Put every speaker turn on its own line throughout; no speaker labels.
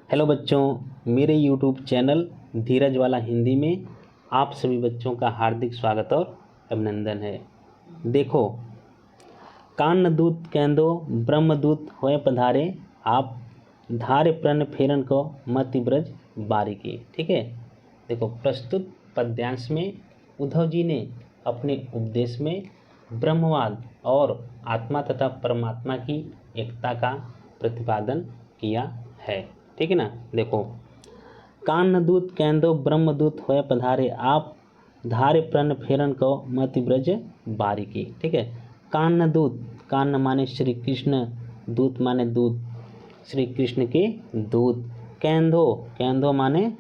Hello बच्चों, मेरे YouTube channel धीरज वाला हिंदी में आप सभी बच्चों का हार्दिक स्वागत और अभिनंदन है। देखो, कान दूत कैंदो ब्रह्मदूत होए पधारे, आप धारे प्रण फेरन को मति ब्रज बारीकी। ठीक है, देखो प्रस्तुत पद्यांश में उद्धव जी ने अपने उपदेश में ब्रह्मवाद और आत्मा तथा परमात्मा की एकता का प्रतिपादन किया है। ठीक है ना। देखो, कान दूत कैंदो ब्रह्मदूत होए पधारे, आप धारे प्रण फेरन को मति ब्रज बारीकी। ठीक है, कान दूत, कान माने श्री कृष्ण, दूत माने दूत, श्री कृष्ण के दूत। कैंदो, कैंदो माने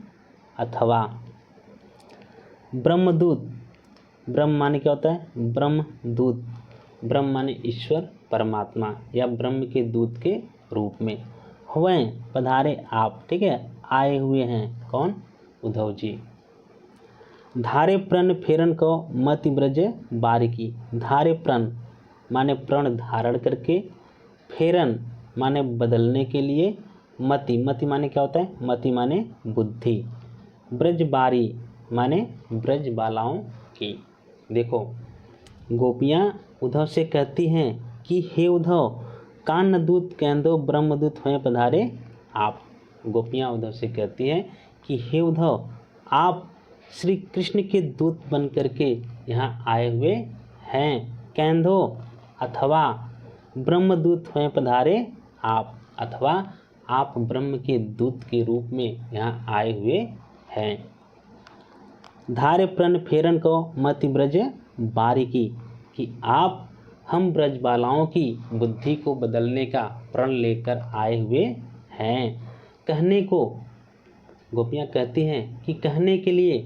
अथवा। ब्रह्मदूत, ब्रह्म माने क्या होता है? ब्रह्मदूत, ब्रह्म माने ईश्वर परमात्मा या ब्रह्म के दूत के रूप में। हुए पधारे आप, ठीक है, आए हुए हैं कौन? उद्धव जी। धारे प्रण फेरन को मति ब्रज बारीकी। धारे प्रण माने प्रण धारण करके, फेरन माने बदलने के लिए, मति, मति माने क्या होता है? मति माने बुद्धि, ब्रज बारी माने ब्रज बालाओं की। देखो, गोपियाँ उद्धव से कहती हैं कि हे उद्धव, कान दूत कैंदो ब्रह्मदूत हुए पधारे आप। गोपियाँ उद्धव से कहती हैं कि हे उद्धव, आप श्री कृष्ण के दूत बन करके यहाँ आए हुए हैं। कैंदो अथवा ब्रह्मदूत हुए पधारे आप, अथवा आप ब्रह्म के दूत के रूप में यहाँ आए हुए हैं। धारे प्रण फेरन को मति ब्रज बारीकी, कि आप हम ब्रजबालाओं की बुद्धि को बदलने का प्रण लेकर आए हुए हैं। कहने को, गोपियाँ कहती हैं कि कहने के लिए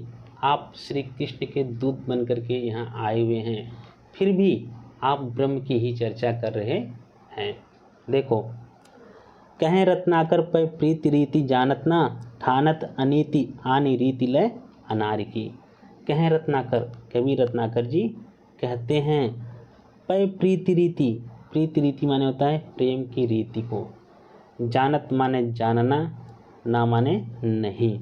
आप श्री कृष्ण के दूत बन करके यहाँ आए हुए हैं, फिर भी आप ब्रह्म की ही चर्चा कर रहे हैं। देखो, कहें रत्नाकर पै प्रीति रीति जानत ना, ठानत अनीति आनी रीति लय अनार की। कहें रत्नाकर, कवि रत्नाकर जी कहते हैं, पै प्रीति रीति, प्रीति रीति माने होता है प्रेम की रीति को, जानत माने जानना, ना माने नहीं,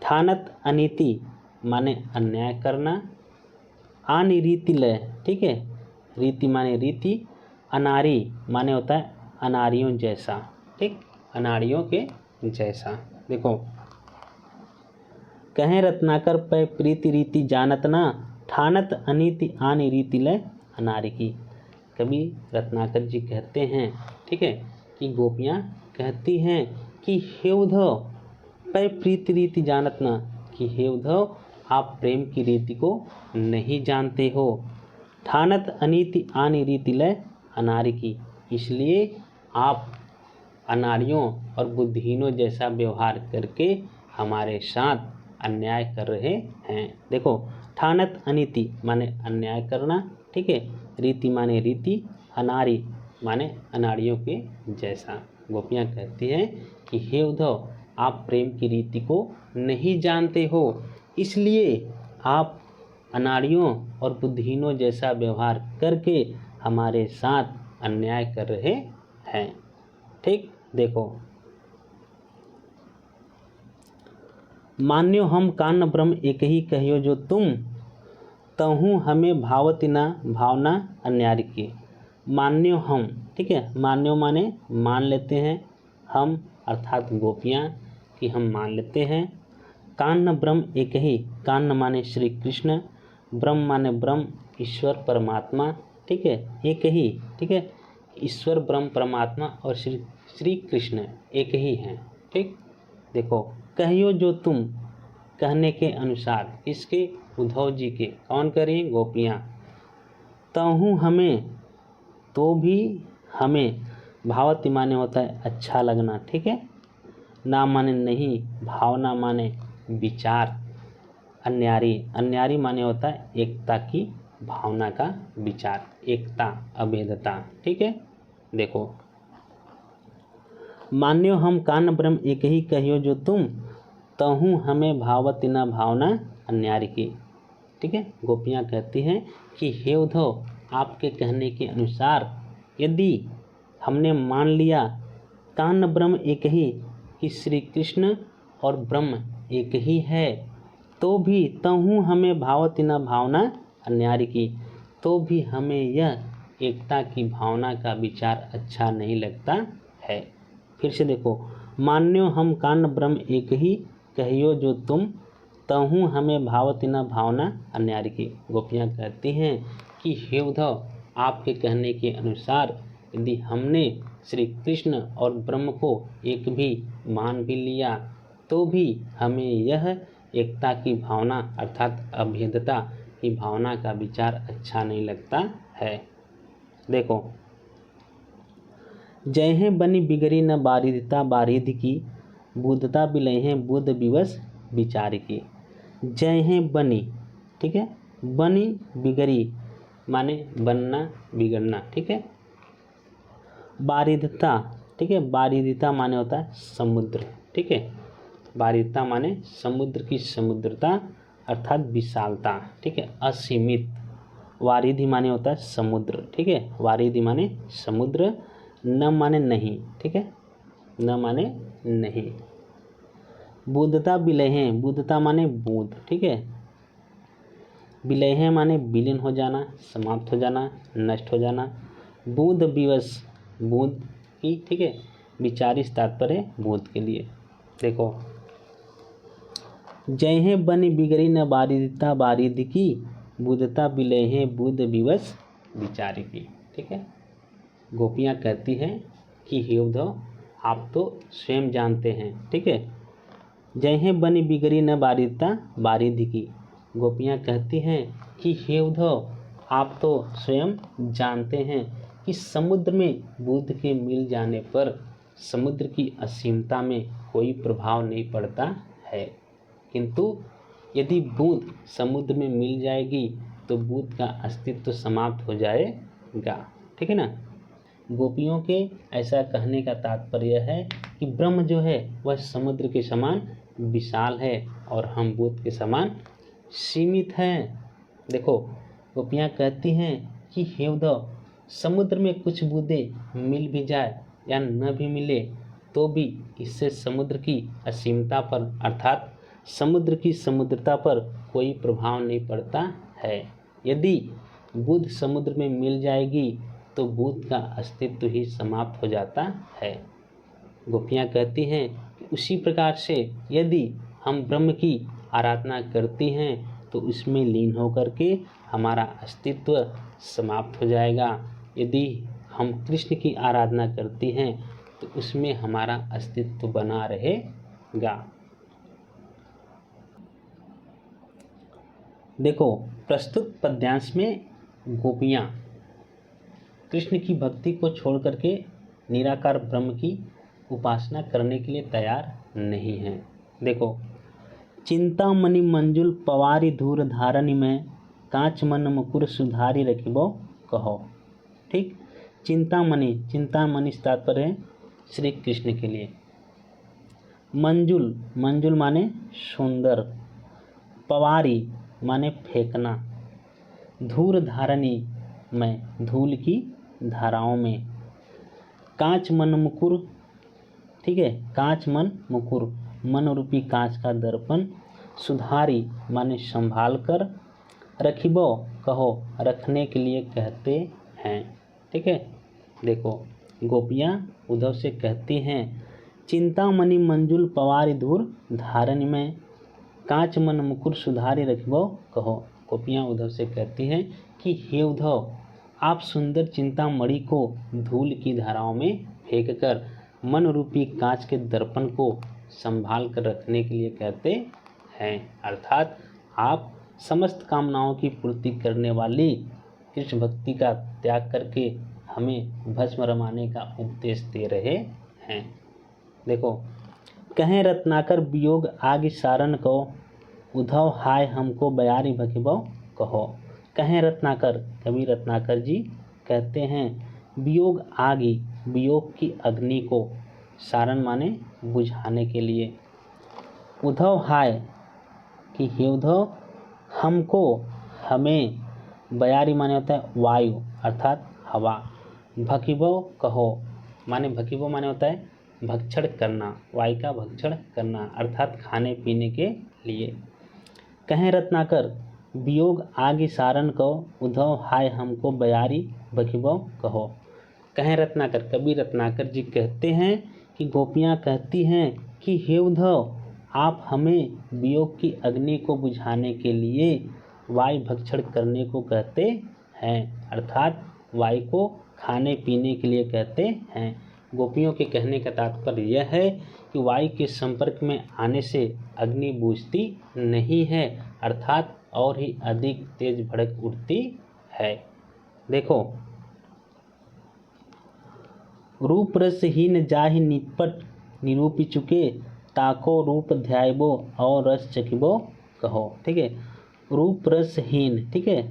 ठानत अनीति माने अन्याय करना, आनी रीति लय, ठीक है, रीति माने रीति, अनारी माने होता है अनारियों जैसा, ठीक, अनारियों के जैसा। देखो, कहें रत्नाकर पै प्रीति रीति जानत ना, ठानत अनीति आनी रीति लय अनारी की। कवि रत्नाकर जी कहते हैं, ठीक है, कि गोपियाँ कहती हैं कि हे उद्धव, पै प्रीति रीति जानत ना, कि हे उद्धव, आप प्रेम की रीति को नहीं जानते हो। ठानत अनीति आनी रीति लय अनारी की, इसलिए आप अनारियों और बुद्धिहीनों जैसा व्यवहार करके हमारे साथ अन्याय कर रहे हैं। देखो, ठानत अनीति माने अन्याय करना, ठीक है, रीति माने रीति, अनारी माने अनाड़ियों के जैसा। गोपियाँ कहती हैं कि हे उद्धव, आप प्रेम की रीति को नहीं जानते हो, इसलिए आप अनाड़ियों और बुद्धिहीनों जैसा व्यवहार करके हमारे साथ अन्याय कर रहे हैं। ठीक, देखो, मान्यो हम कान ब्रह्म एक ही कहियो जो तुम, तहु हमें भावति ना भावना अन्यारी की। मान्यो हम, ठीक है, मान्यो माने मान लेते हैं, हम अर्थात गोपियाँ कि हम मान लेते हैं। कान ब्रह्म एक ही, कान माने श्री कृष्ण, ब्रह्म माने ब्रह्म ईश्वर परमात्मा, ठीक है, एक ही, ठीक है, ईश्वर ब्रह्म परमात्मा और श्री कृष्ण एक ही हैं। ठीक, देखो, कहियो जो तुम, कहने के अनुसार, इसके उद्धव जी के, कौन करें? गोपियाँ। तहु हमें, तो भी हमें, भावति माने होता है अच्छा लगना, ठीक है, ना माने नहीं, भावना माने विचार, अन्यारी, अन्यारी माने होता है एकता की भावना का विचार, एकता, अभेदता, ठीक है। देखो, मान्यो हम कान ब्रह्म एक ही कहियो जो तुम, तहु हमें भावति न भावना अन्यारी की। ठीक है, गोपियाँ कहती हैं कि हे उद्धव, आपके कहने के अनुसार यदि हमने मान लिया कान ब्रह्म एक ही, कि श्री कृष्ण और ब्रह्म एक ही है, तो भी तहु हमें भावति न भावना अन्यारी की, तो भी हमें यह एकता की भावना का विचार अच्छा नहीं लगता है। फिर से देखो, मान्यो हम कांड ब्रह्म एक ही, कहियो जो तुम, तहु हमें भावति न भावना अन्यारी की। गोपियाँ कहती हैं कि हे उद्धव, आपके कहने के अनुसार यदि हमने श्री कृष्ण और ब्रह्म को एक भी मान भी लिया, तो भी हमें यह एकता की भावना अर्थात अभेदता की भावना का विचार अच्छा नहीं लगता है। देखो, जय है बनी बिगड़ी न बारिधता बारिध की, बुद्धता बिलय है बुद्ध विवश विचार की। जय है बनी, ठीक है, बनी बिगड़ी माने बनना बिगड़ना, ठीक है। बारिधता, ठीक है, बारिधता माने होता है समुद्र, ठीक है। बारिधता माने समुद्र की समुद्रता अर्थात विशालता, ठीक है, असीमित। वारिधि माने होता है समुद्र, ठीक है, वारिधि माने समुद्र। न माने नहीं, ठीक है, न माने नहीं। बुद्धता विलय है, बुद्धता माने बूंद, ठीक है। विलय है माने विलीन हो जाना, समाप्त हो जाना, नष्ट हो जाना। बूंद विवश, बूंद की, ठीक है, विचारित तात्पर्य बूंद के लिए। देखो, जय है बनी बिगड़ी न बारिधता बारिध की, बुद्धता विलय है बुद्ध विवश विचार की, ठीक है। गोपियाँ कहती हैं कि हे उद्धव, आप तो स्वयं जानते हैं, ठीक है। जय है बनी बिगड़ी न बारिधता बारिध की। गोपियाँ कहती हैं कि हे उद्धव, आप तो स्वयं जानते हैं कि समुद्र में बुद्ध के मिल जाने पर समुद्र की असीमता में कोई प्रभाव नहीं पड़ता है, किंतु यदि बूंद समुद्र में मिल जाएगी तो बूंद का अस्तित्व समाप्त हो जाएगा, ठीक है ना। गोपियों के ऐसा कहने का तात्पर्य है कि ब्रह्म जो है वह समुद्र के समान विशाल है और हम बूंद के समान सीमित हैं। देखो, गोपियाँ कहती हैं कि हे उद्धव, समुद्र में कुछ बूंदें मिल भी जाए या न भी मिले तो भी इससे समुद्र की असीमता पर अर्थात समुद्र की समुद्रता पर कोई प्रभाव नहीं पड़ता है। यदि बूंद समुद्र में मिल जाएगी तो बूंद का अस्तित्व ही समाप्त हो जाता है। गोपियाँ कहती हैं कि उसी प्रकार से यदि हम ब्रह्म की आराधना करती हैं तो उसमें लीन होकर के हमारा अस्तित्व समाप्त हो जाएगा। यदि हम कृष्ण की आराधना करती हैं तो उसमें हमारा अस्तित्व बना रहेगा। देखो, प्रस्तुत पद्यांश में गोपियाँ कृष्ण की भक्ति को छोड़ करके निराकार ब्रह्म की उपासना करने के लिए तैयार नहीं हैं। देखो, चिंतामणि मंजुल पवारी धूर धारणी में, कांच मन मुकुर सुधारी रखिबो कहो, ठीक। चिंतामणि, चिंतामणि से तात्पर्य है श्री कृष्ण के लिए। मंजुल, मंजुल माने सुंदर। पवारी माने फेंकना। धूर धारणी में, धूल की धाराओं में। कांच मन मुकुर, ठीक है, कांच मन मुकुर, मन रूपी कांच का दर्पण। सुधारी माने संभाल कर। रखिबो कहो, रखने के लिए कहते हैं, ठीक है। देखो, गोपियाँ उद्धव से कहती हैं, चिंतामणि मंजुल पवारी धूर धारण में, कांच मन मुकुर सुधारी रखिबो कहो। गोपियाँ उद्धव से कहती हैं कि हे उद्धव, आप सुंदर चिंतामणि को धूल की धाराओं में फेंककर मन रूपी कांच के दर्पण को संभाल कर रखने के लिए कहते हैं, अर्थात आप समस्त कामनाओं की पूर्ति करने वाली कृष्ण भक्ति का त्याग करके हमें भस्म रमाने का उपदेश दे रहे हैं। देखो, कहें रत्नाकर वियोग आगि सारन को, उद्धव हाय हमको बयारी भकिबो कहो। कहें रत्नाकर, कवि रत्नाकर जी कहते हैं, वियोग आगि, वियोग की अग्नि को, सारण माने बुझाने के लिए। उद्धव हाय कि हे उद्धव, हमको, हमें, बयारी माने होता है वायु अर्थात हवा। भकिबो कहो माने, भकिबो माने होता है भक्षण करना, वाई का भक्षण करना अर्थात खाने पीने के लिए। कहें रत्नाकर वियोग आगे सारन कहो, उद्धव हाय हमको बयारी बखिबो कहो। कहें रत्नाकर, कवि रत्नाकर जी कहते हैं कि गोपियाँ कहती हैं कि हे उद्धव, आप हमें वियोग की अग्नि को बुझाने के लिए वायु भक्षण करने को कहते हैं, अर्थात वायु को खाने पीने के लिए कहते हैं। गोपियों के कहने का तात्पर्य यह है कि वायु के संपर्क में आने से अग्नि बुझती नहीं है, अर्थात और ही अधिक तेज भड़क उठती है। देखो, रूप रसहीन जाहि निपट निरूपी चुके, ताको रूप ध्यायबो और रस चखिबो कहो। ठीक है, रूप रसहीन, ठीक है,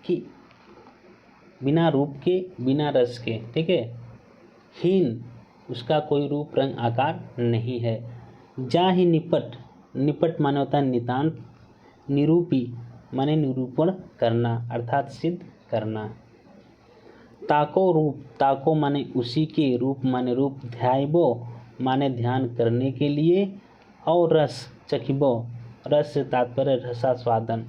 कि बिना रूप के बिना रस के, ठीक है, हीन उसका कोई रूप रंग आकार नहीं है। जाहि निपट, निपट माने होता है नितांत, निरूपी माने निरूपण करना अर्थात सिद्ध करना। ताको रूप, ताको माने उसी के, रूप माने रूप, ध्यायबो माने ध्यान करने के लिए, और रस चखिबो, रस से तात्पर्य रसास्वादन,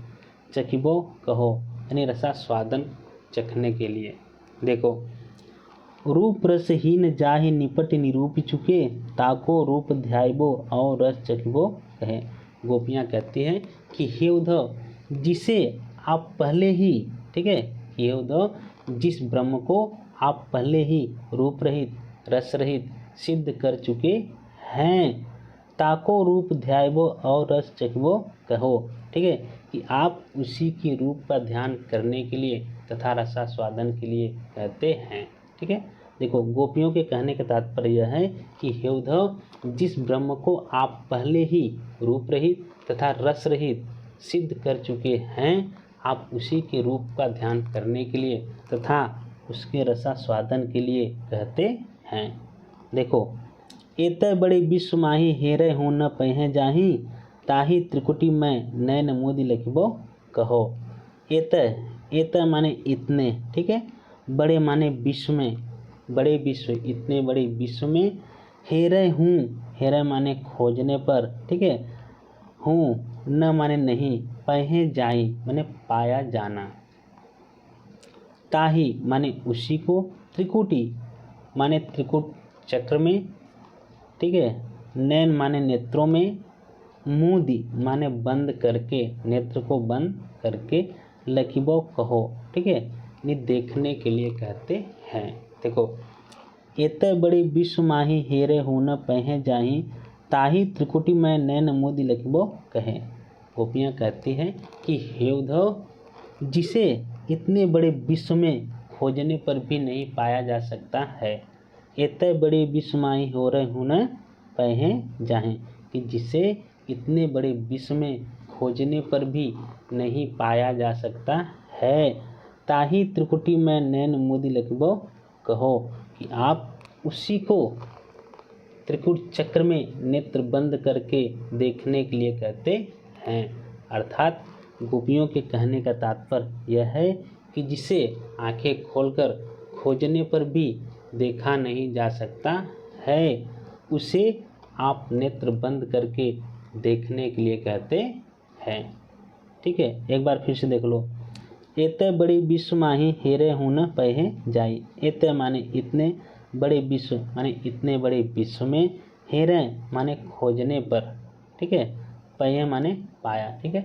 चखिबो कहो यानी रसास्वादन चखने के लिए। देखो, रूप रसहीन जाहि निपट निरूपी चुके, ताको रूप ध्यायबो और रस चखिबो कहे। गोपियाँ कहती हैं कि हे उद्धव, जिसे आप पहले ही, ठीक है, हे उद्धव, जिस ब्रह्म को आप पहले ही रूप रहित रस रहित सिद्ध कर चुके हैं, ताको रूप ध्यायबो और रस चखबो कहो। ठीक है, कि आप उसी के रूप का ध्यान करने के लिए तथा रसास्वादन के लिए कहते हैं। ठीक है, देखो, गोपियों के कहने का तात्पर्य यह है कि हे उद्धव, जिस ब्रह्म को आप पहले ही रूप रहित तथा रस रहित सिद्ध कर चुके हैं, आप उसी के रूप का ध्यान करने के लिए तथा उसके रसास्वादन के लिए कहते हैं। देखो, एतय बड़े विश्व माही हेरे हो न पहे जाही, ताही त्रिकुटी में नैन मोदी लखिबो कहो। एतय, एतय माने इतने, ठीक है, बड़े माने विश्व में, बड़े विश्व, इतने बड़े विश्व में, हेरे हूँ, हेरे माने खोजने पर, ठीक है, हूँ न माने नहीं, पहे जाई माने पाया जाना, ताही माने उसी को, त्रिकुटी माने त्रिकुट चक्र में, ठीक है, नैन माने नेत्रों में, मूदी माने बंद करके, नेत्र को बंद करके, लखिबो कहो, ठीक है, नि देखने के लिए कहते हैं। देखो, एतय बड़े विश्व माही हेरे हो न पहे जाही, ताही त्रिकुटी में नैन मोदी लखिबो कहे। गोपियाँ कहती हैं कि हे उद्धव, जिसे इतने बड़े विश्व में खोजने पर भी नहीं पाया जा सकता है, एतय बड़े विश्व माही हो रहे हो न पहे जाहें, कि जिसे इतने बड़े विश्व में खोजने पर भी नहीं पाया जा सकता है, ताही त्रिकुटी में नैन मोदी लखिबो कहो, कि आप उसी को त्रिकुट चक्र में नेत्र बंद करके देखने के लिए कहते हैं। अर्थात गोपियों के कहने का तात्पर्य यह है कि जिसे आंखें खोलकर खोजने पर भी देखा नहीं जा सकता है, उसे आप नेत्र बंद करके देखने के लिए कहते हैं। ठीक है, एक बार फिर से देख लो। एतय बड़े विश्व माही हेरे हो न पहे जाई, एतय माने इतने, बड़े विश्व माने इतने बड़े विश्व में, हेरे माने खोजने पर, ठीक है, पहे माने पाया। ठीक है,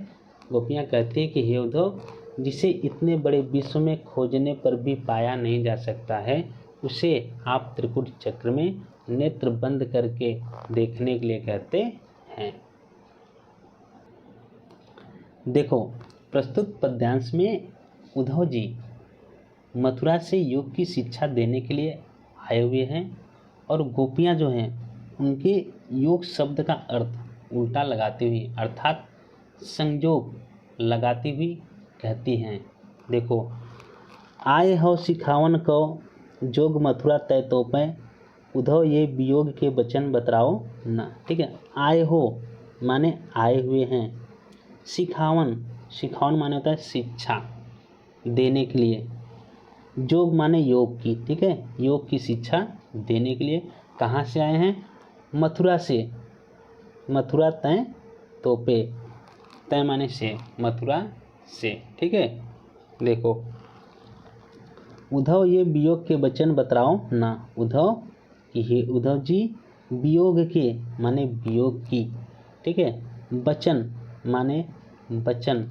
गोपियाँ कहती है कि हे उद्धव, जिसे इतने बड़े विश्व में खोजने पर भी पाया नहीं जा सकता है, उसे आप त्रिकुट चक्र में नेत्र बंद करके देखने के लिए कहते हैं। देखो, प्रस्तुत पद्यांश में उद्धव जी मथुरा से योग की शिक्षा देने के लिए आए हुए हैं और गोपियाँ जो हैं उनके योग शब्द का अर्थ उल्टा लगाती हुई अर्थात संयोग लगाती हुई कहती हैं। देखो, आए हो सिखावन को जोग मथुरा तय तोपे, उद्धव ये वियोग के वचन बतराओ ना। ठीक है, आए हो माने आए हुए हैं, सिखावन, सिखावन माने होता है शिक्षा देने के लिए, जोग माने योग की, ठीक है, योग की शिक्षा देने के लिए कहाँ से आए हैं, मथुरा से, मथुरा तय तोपे, तय माने से, मथुरा से, ठीक है। देखो उद्धव ये वियोग के वचन बतलाओ ना, उद्धव कि हे उद्धव जी वियोग के माने वियोग की, ठीक है, वचन माने वचन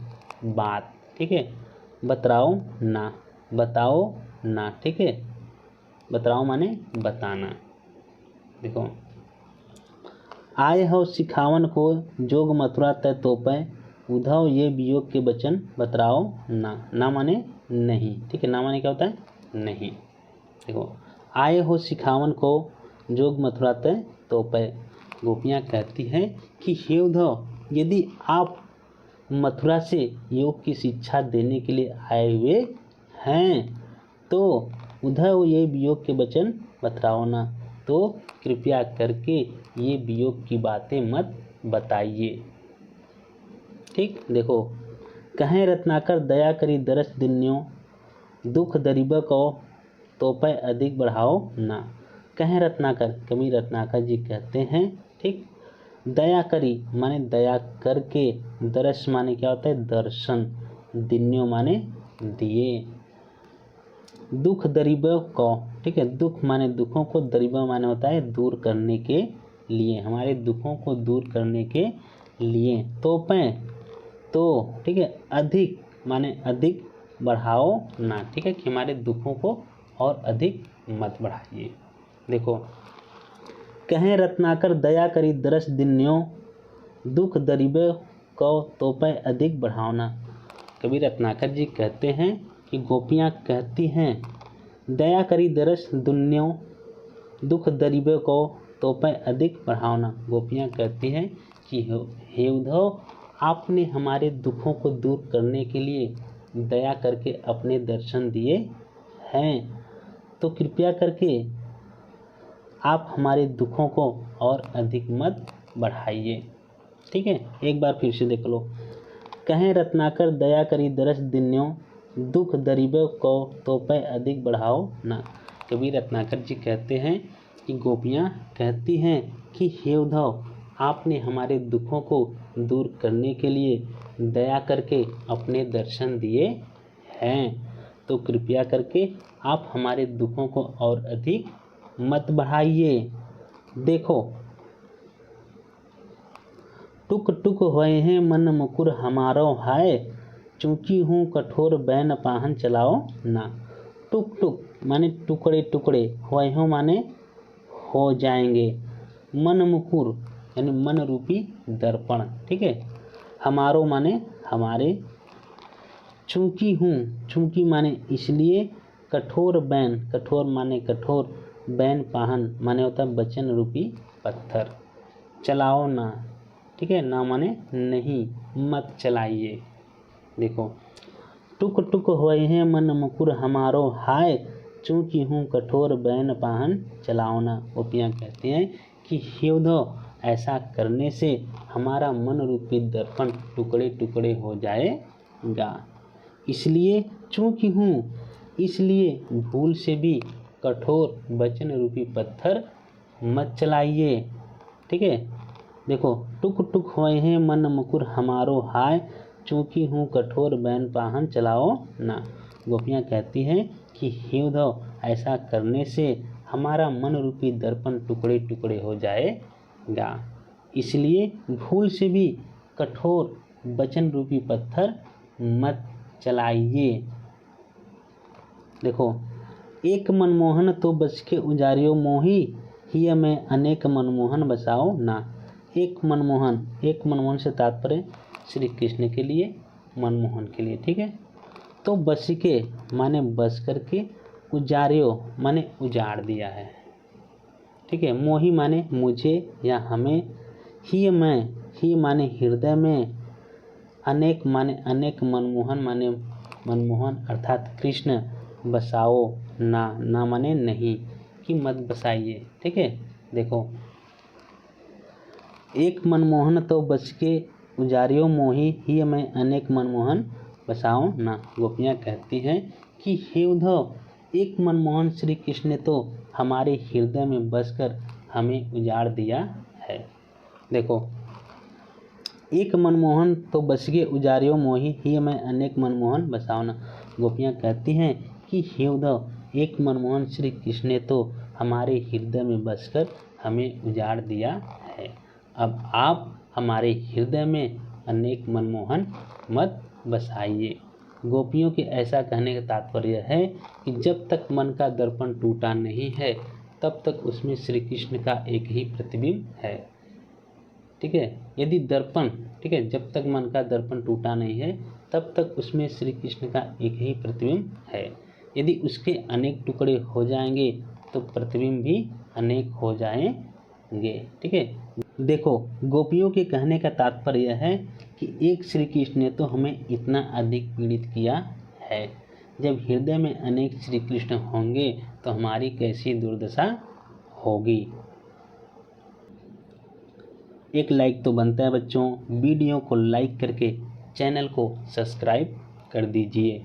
बात, ठीक है, बतलाओ ना, बताओ ना, ठीक है, बतलाओ माने बताना। देखो आए हो सिखावन को जोग मथुरा तय तोपै, उद्धव ये वियोग के वचन बतलाओ ना, ना माने नहीं, ठीक है, ना माने क्या होता है नहीं। देखो आए हो सिखावन को जोग मथुरा तय तोपै, गोपियाँ कहती हैं कि हे उद्धव यदि आप मथुरा से योग की शिक्षा देने के लिए आए हुए हैं तो उद्धव ये वियोग के वचन बतलाओ ना, तो कृपया करके ये वियोग की बातें मत बताइए, ठीक। देखो कहें रत्नाकर दया करी दरस दिन्यो, दुख दरिब को तोपै अधिक बढ़ाओ ना, कहें रत्नाकर कवि रत्नाकर जी कहते हैं, ठीक, दया करी माने दया करके, दरस माने क्या होता है दर्शन, दिन्यो माने दिए, दुख दरिब को, ठीक है, दुख माने दुखों को, दरिब माने होता है दूर करने के लिए, हमारे दुखों को दूर करने के लिए, तोपै तो, ठीक है, अधिक माने अधिक बढ़ाओ ना, ठीक है, कि हमारे दुखों को और अधिक मत बढ़ाइए। देखो कहें रत्नाकर दया करी दरस दिन्यो, दुख दरिब को तोपै अधिक बढ़ाओना, कवि रत्नाकर जी कहते हैं कि गोपियाँ कहती हैं दया करी दरस दुन्यो, दुख दरिब को तोपै अधिक बढ़ाओना, गोपियाँ कहती हैं कि हे उद्धव आपने हमारे दुखों को दूर करने के लिए दया करके अपने दर्शन दिए हैं, तो कृपया करके आप हमारे दुखों को और अधिक मत बढ़ाइए, ठीक है। एक बार फिर से देख लो, कहें रत्नाकर दया करी दरस दिन्यो, दुख दरिब को तोपै अधिक बढ़ाओ ना, कवि रत्नाकर जी कहते हैं कि गोपियाँ कहती हैं कि हे उद्धव आपने हमारे दुखों को दूर करने के लिए दया करके अपने दर्शन दिए हैं, तो कृपया करके आप हमारे दुखों को और अधिक मत बढ़ाइए। देखो टुक टुक होए हैं मन मुकुर हमारो हाय, चूंकि हूँ कठोर बैन पाहन चलाओ ना, टुक टुक माने टुकड़े टुकड़े, होए हो माने हो जाएंगे, मन मुकुर यानी मन रूपी दर्पण, ठीक है, हमारो माने हमारे, चूंकि हूँ, चूंकि माने इसलिए, कठोर बैन, कठोर माने कठोर, बैन पाहन माने होता है वचन रूपी पत्थर, चलाओ ना, ठीक है, ना माने नहीं, मत चलाइए। देखो टुक टुक होए हैं मन मुकुर हमारो हाय, चूंकि हूँ कठोर बैन पाहन चलाओ ना, गोपियाँ कहते हैं कि हे उद्धव ऐसा करने से हमारा मन रूपी दर्पण टुकड़े टुकड़े हो जाएगा, इसलिए चूंकि हूँ इसलिए भूल से भी कठोर वचन रूपी पत्थर मत चलाइए, ठीक है। देखो टुक टुक होए हैं मन मुकुर हमारो हाय, चूंकि हूँ कठोर बैन पाहन चलाओ ना, गोपियाँ कहती हैं कि हे उद्धव ऐसा करने से हमारा मन रूपी दर्पण टुकड़े टुकड़े हो जाएगा, इसलिए भूल से भी कठोर वचन रूपी पत्थर मत चलाइए। देखो एक मनमोहन तो बच के उजारियो मोही, हिय में अनेक मनमोहन बसाओ ना, एक मनमोहन से तात्पर्य श्री कृष्ण के लिए, मनमोहन के लिए, ठीक है। तो बस के माने बस करके, उजारियो माने उजाड़ दिया है, ठीक है, मोही माने मुझे या हमें, ही मैं, ही माने हृदय में, अनेक माने अनेक, मनमोहन माने मनमोहन अर्थात कृष्ण, बसाओ ना, ना माने नहीं कि मत बसाइए, ठीक है। देखो एक मनमोहन तो बच के उजारियो मोही, ही मैं अनेक मनमोहन बसाओ ना, गोपियाँ कहती हैं कि हे उद्धव एक मनमोहन श्री कृष्ण तो हमारे हृदय में बसकर हमें उजाड़ दिया है। देखो, एक मनमोहन तो बसगे उजारियो मोही, ही मैं अनेक मनमोहन बसावना। गोपियाँ कहती हैं कि हे उद्धव, एक मनमोहन श्री कृष्ण ने तो हमारे हृदय में बसकर हमें उजाड़ दिया है। अब आप हमारे हृदय में अनेक मनमोहन मत बसाइए। गोपियों के ऐसा कहने का तात्पर्य है कि जब तक मन का दर्पण टूटा नहीं है तब तक उसमें श्री कृष्ण का एक ही प्रतिबिंब है। ठीक है, यदि दर्पण, ठीक है, जब तक मन का दर्पण टूटा नहीं है तब तक उसमें श्री कृष्ण का एक ही प्रतिबिंब है। यदि उसके अनेक टुकड़े हो जाएंगे तो प्रतिबिंब भी अनेक हो जाएंगे। ठीक है, देखो, गोपियों के कहने का तात्पर्य है कि एक श्री कृष्ण ने तो हमें इतना अधिक पीड़ित किया है, जब हृदय में अनेक श्री कृष्ण होंगे तो हमारी कैसी दुर्दशा होगी। एक लाइक तो बनता है बच्चों। वीडियो को लाइक करके चैनल को सब्सक्राइब कर दीजिए।